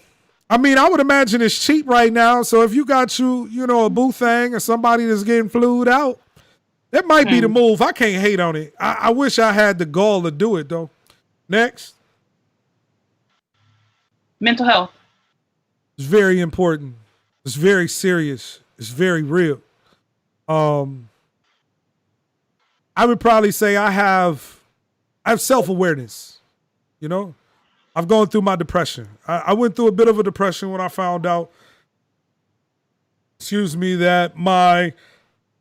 I mean, I would imagine it's cheap right now. So if you got a boo thing or somebody that's getting flued out, that might be the move. I can't hate on it. I wish I had the gall to do it, though. Next. Mental health. It's very important. It's very serious. It's very real. I would probably say I have self-awareness, you know? I've gone through my depression. I went through a bit of a depression when I found out, that my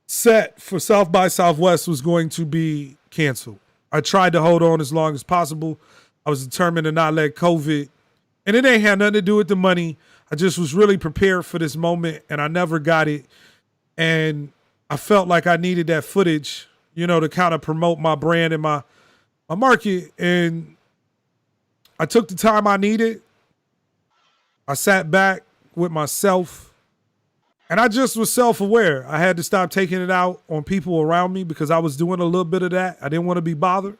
set for South by Southwest was going to be canceled. I tried to hold on as long as possible. I was determined to not let COVID, and it ain't had nothing to do with the money. I just was really prepared for this moment, and I never got it. And I felt like I needed that footage, to kind of promote my brand and my market. And I took the time I needed. I sat back with myself, and I just was self-aware. I had to stop taking it out on people around me because I was doing a little bit of that. I didn't want to be bothered.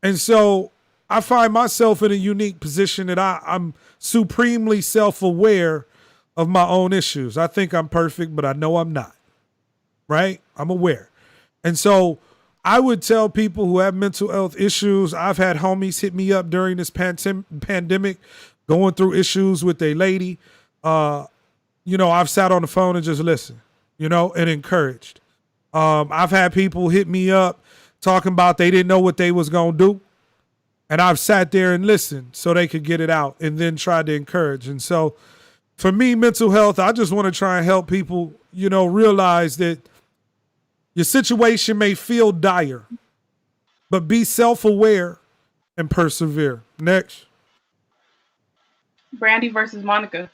And so I find myself in a unique position that I'm supremely self-aware of my own issues. I think I'm perfect, but I know I'm not, right? I'm aware. And so I would tell people who have mental health issues, I've had homies hit me up during this pandemic, going through issues with a lady. I've sat on the phone and just listened, and encouraged. I've had people hit me up talking about they didn't know what they was going to do. And I've sat there and listened so they could get it out and then tried to encourage. And so for me, mental health, I just want to try and help people, realize that your situation may feel dire, but be self-aware and persevere. Next. Brandy versus Monica.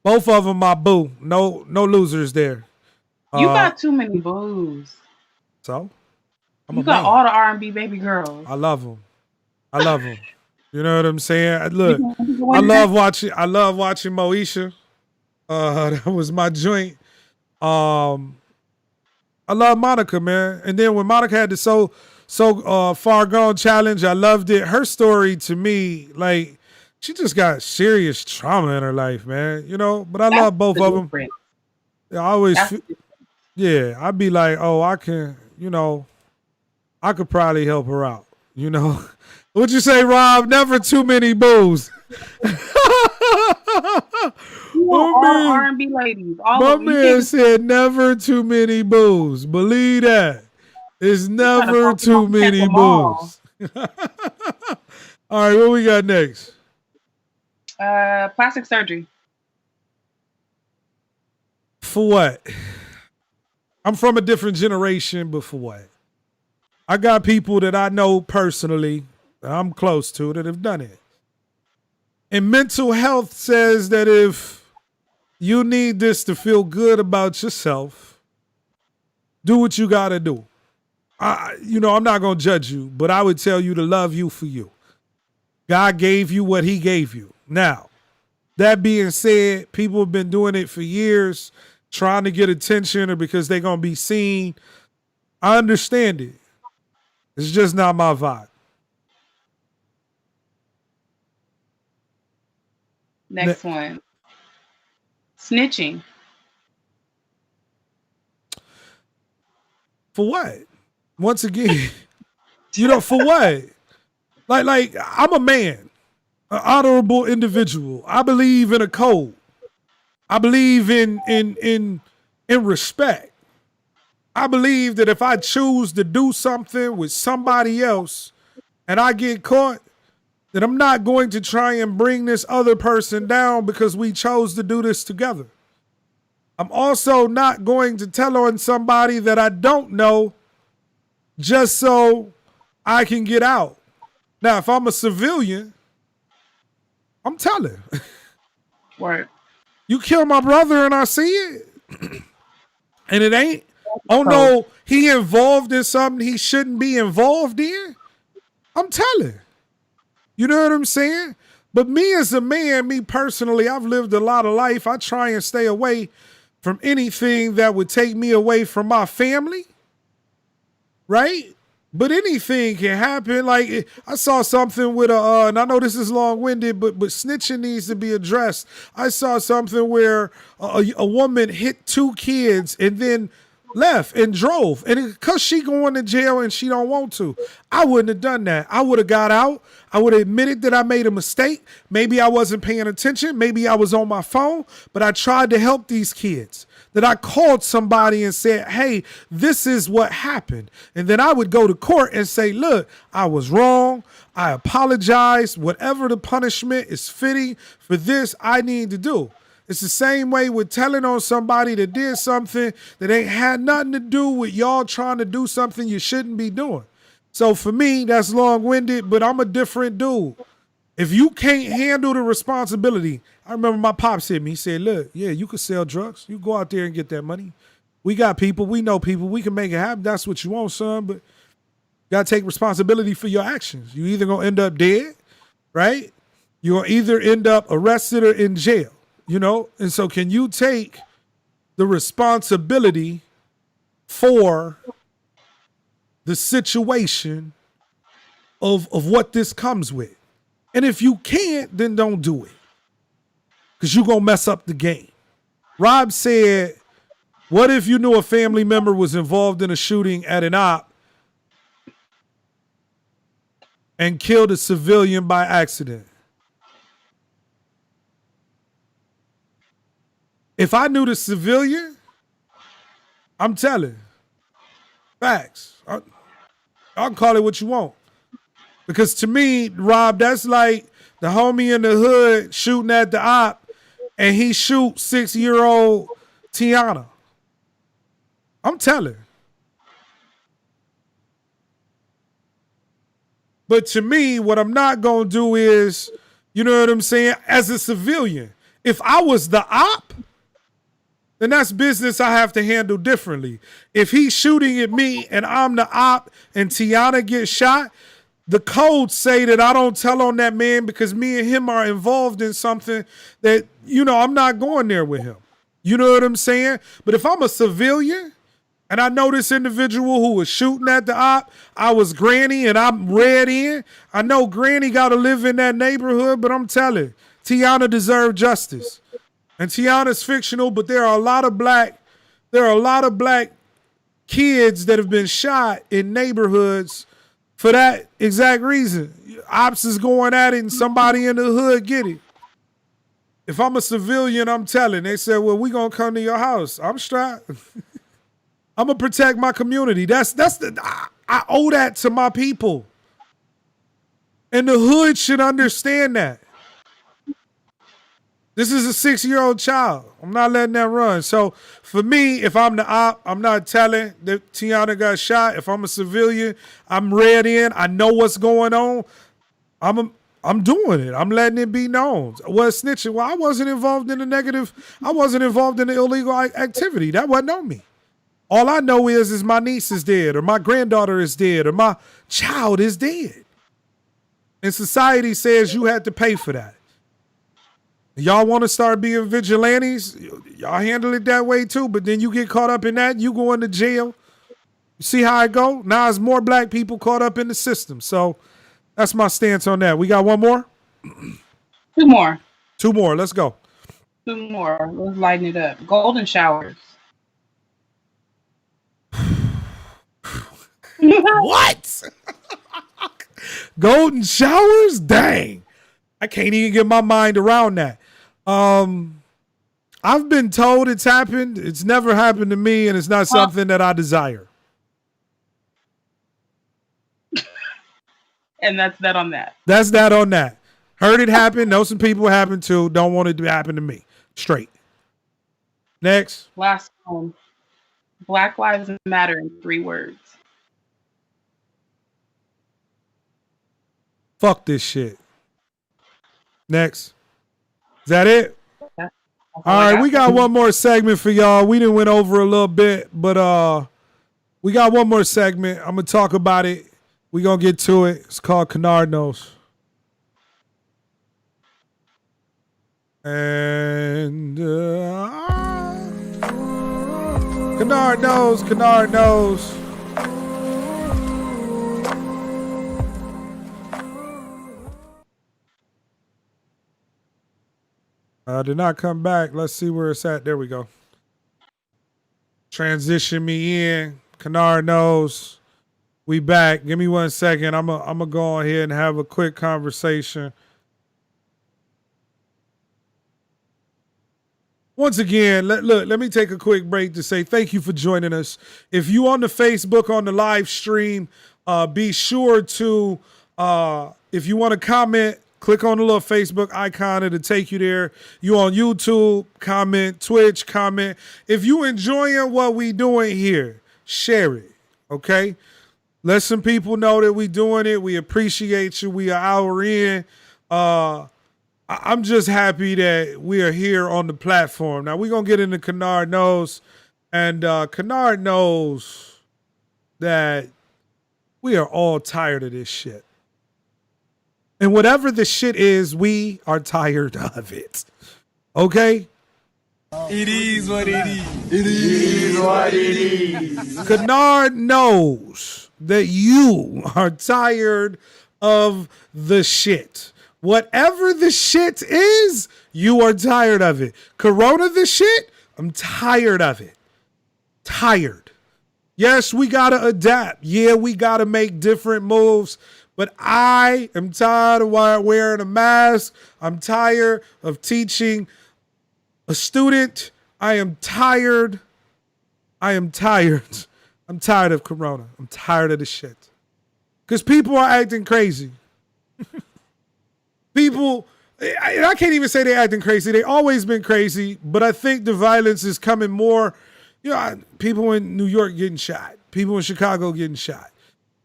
Both of them my boo. No losers there. You got too many boos. So? You got all the R&B baby girls. I love them. You know what I'm saying? Look, I love watching Moesha. That was my joint. I love Monica, man. And then when Monica had the so far gone challenge, I loved it. Her story to me, like, she just got serious trauma in her life, man. But I love both of them. I always, I'd be like, oh, I can, I could probably help her out. What'd you say, Rob? Never too many boos. All R&B ladies. My man said never too many boos. Believe that. It's never too many boos. All right, what we got next? Plastic surgery. For what? I'm from a different generation, but for what? I got people that I know personally, that I'm close to, that have done it. And mental health says that if you need this to feel good about yourself, do what you got to do. I'm not going to judge you, but I would tell you to love you for you. God gave you what he gave you. Now, that being said, people have been doing it for years, trying to get attention or because they're going to be seen. I understand it. It's just not my vibe. Next one. Snitching. For what? once again, you know, for what? Like I'm a man, an honorable individual. I believe in a code. I believe in respect. I believe that if I choose to do something with somebody else and I get caught, that I'm not going to try and bring this other person down because we chose to do this together. I'm also not going to tell on somebody that I don't know just so I can get out. Now, if I'm a civilian, I'm telling. Word. You kill my brother and I see it. And it ain't, oh no, he involved in something he shouldn't be involved in. I'm telling. You know what I'm saying? But me as a man, me personally, I've lived a lot of life. I try and stay away from anything that would take me away from my family. Right? But anything can happen. Like I saw something with and I know this is long-winded, but snitching needs to be addressed. I saw something where a woman hit 2 kids and then left and drove. And because she going to jail and she don't want to, I wouldn't have done that. I would have got out. I would have admitted that I made a mistake. Maybe I wasn't paying attention. Maybe I was on my phone, but I tried to help these kids. That I called somebody and said, hey, this is what happened. And then I would go to court and say, look, I was wrong. I apologize. Whatever the punishment is fitting for this, I need to do. It's the same way with telling on somebody that did something that ain't had nothing to do with y'all trying to do something you shouldn't be doing. So for me, that's long-winded, but I'm a different dude. If you can't handle the responsibility, I remember my pops hit me. He said, look, yeah, you can sell drugs. You go out there and get that money. We got people. We know people. We can make it happen. That's what you want, son. But you got to take responsibility for your actions. You either going to end up dead, right? You're going to either end up arrested or in jail, you know? And so can you take the responsibility for the situation of what this comes with? And if you can't, then don't do it. Because you're going to mess up the game. Rob said, what if you knew a family member was involved in a shooting at an op and killed a civilian by accident? If I knew the civilian, I'm telling. Facts. I can call it what you want. Because to me, Rob, that's like the homie in the hood shooting at the op and he shoots 6-year-old Tiana. I'm telling. But to me, what I'm not going to do is, you know what I'm saying, as a civilian, if I was the op, then that's business I have to handle differently. If he's shooting at me and I'm the op and Tiana gets shot, the codes say that I don't tell on that man because me and him are involved in something that, you know, I'm not going there with him. You know what I'm saying? But if I'm a civilian and I know this individual who was shooting at the op, I was Granny and I'm read in. I know Granny got to live in that neighborhood, but I'm telling, Tiana deserved justice. And Tiana's fictional, but there are a lot of black kids that have been shot in neighborhoods for that exact reason. Ops is going at it and somebody in the hood get it. If I'm a civilian, I'm telling. They said, well, we going to come to your house. I'm strapped. I'm going to protect my community. I owe that to my people. And the hood should understand that. This is a 6-year-old child. I'm not letting that run. So for me, if I'm the op, I'm not telling that Tiana got shot. If I'm a civilian, I'm read in. I know what's going on. I'm doing it. I'm letting it be known. Was snitching? Well, I wasn't involved in the negative. I wasn't involved in the illegal activity. That wasn't on me. All I know is my niece is dead, or my granddaughter is dead, or my child is dead. And society says you had to pay for that. Y'all want to start being vigilantes? Y'all handle it that way too, but then you get caught up in that, you go into jail. You see how it go? Now there's more black people caught up in the system. So that's my stance on that. We got one more? Two more. Two more. Let's go. Two more. Let's lighten it up. Golden showers. What? Golden showers? Dang. I can't even get my mind around that. I've been told it's happened. It's never happened to me, and it's not something that I desire. And that's that on that. That's that on that. Heard it happen. Know some people happen too. Don't want it to happen to me. Straight. Next. Last one. Black Lives Matter in 3 words. Fuck this shit. Next. Is that it? That's all right, we got one more segment for y'all. We done went over a little bit, but we got one more segment. I'm going to talk about it. We going to get to it. It's called Kynard Knows. And Kynard knows, Kynard knows. Did not come back. Let's see where it's at. There we go. Transition me in. Kynard knows. We back. Give me 1 second. I'm gonna go ahead and have a quick conversation. Once again, let me take a quick break to say thank you for joining us. If you on the Facebook on the live stream, be sure to, if you want to comment, click on the little Facebook icon. It'll take you there. You on YouTube, comment. Twitch, comment. If you enjoying what we doing here, share it, okay? Let some people know that we doing it. We appreciate you. We are hour in. I'm just happy that we are here on the platform. Now, we're going to get into Kynard Knows. And Kynard knows that we are all tired of this shit. And whatever the shit is, we are tired of it. Okay? It is what it is. It is what it is. Kynard knows that you are tired of the shit. Whatever the shit is, you are tired of it. Corona the shit, I'm tired of it. Tired. Yes, we got to adapt. Yeah, we got to make different moves. But I am tired of wearing a mask. I'm tired of teaching a student. I am tired. I'm tired of Corona. I'm tired of the shit. Because people are acting crazy. People, I can't even say they're acting crazy. They always been crazy, but I think the violence is coming more. You know, people in New York getting shot. People in Chicago getting shot.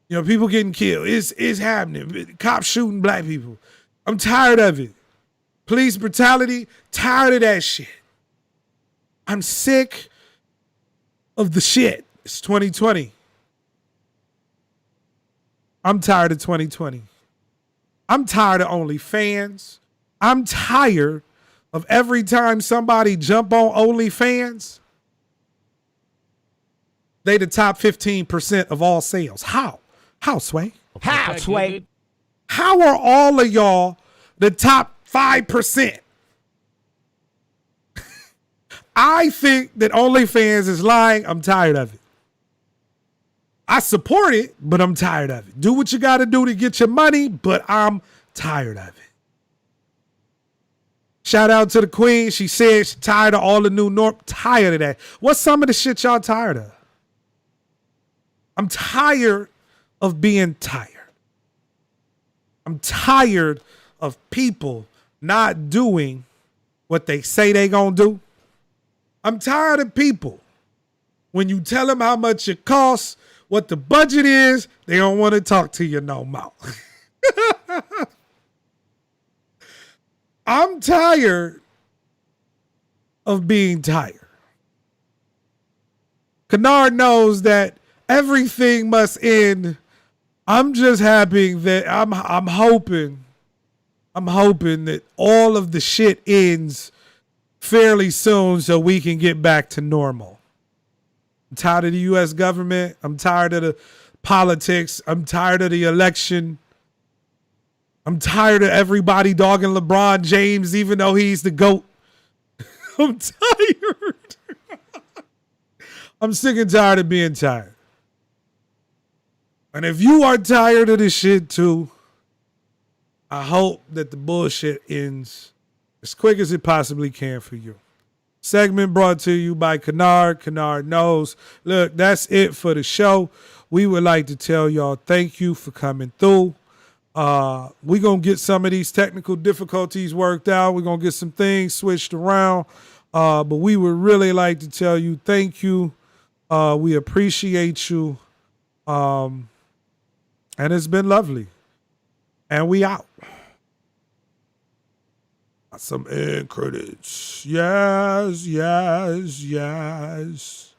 You know, people getting killed. It's happening. Cops shooting black people. I'm tired of it. Police brutality, tired of that shit. I'm sick of the shit. It's 2020. I'm tired of 2020. I'm tired of OnlyFans. I'm tired of every time somebody jump on OnlyFans, they the top 15% of all sales. How? How, Sway? How, Sway? How are all of y'all the top 5%? I think that OnlyFans is lying. I'm tired of it. I support it, but I'm tired of it. Do what you got to do to get your money, but I'm tired of it. Shout out to the queen. She said she's tired of all the new norm. Tired of that. What's some of the shit y'all tired of? I'm tired of being tired. I'm tired of people not doing what they say they gonna do. I'm tired of people, when you tell them how much it costs, what the budget is, they don't want to talk to you no more. I'm tired of being tired. Kynard knows that everything must end. I'm just happy that I'm hoping that all of the shit ends fairly soon so we can get back to normal. I'm tired of the U.S. government. I'm tired of the politics. I'm tired of the election. I'm tired of everybody dogging LeBron James, even though he's the GOAT. I'm tired. I'm sick and tired of being tired. And if you are tired of this shit too, I hope that the bullshit ends as quick as it possibly can for you. Segment brought to you by Kynard. Kynard knows. Look, that's it for the show. We would like to tell y'all thank you for coming through. We're going to get some of these technical difficulties worked out. We're going to get some things switched around. But we would really like to tell you thank you. We appreciate you. And it's been lovely. And we out. Some end credits. Yes, yes, yes.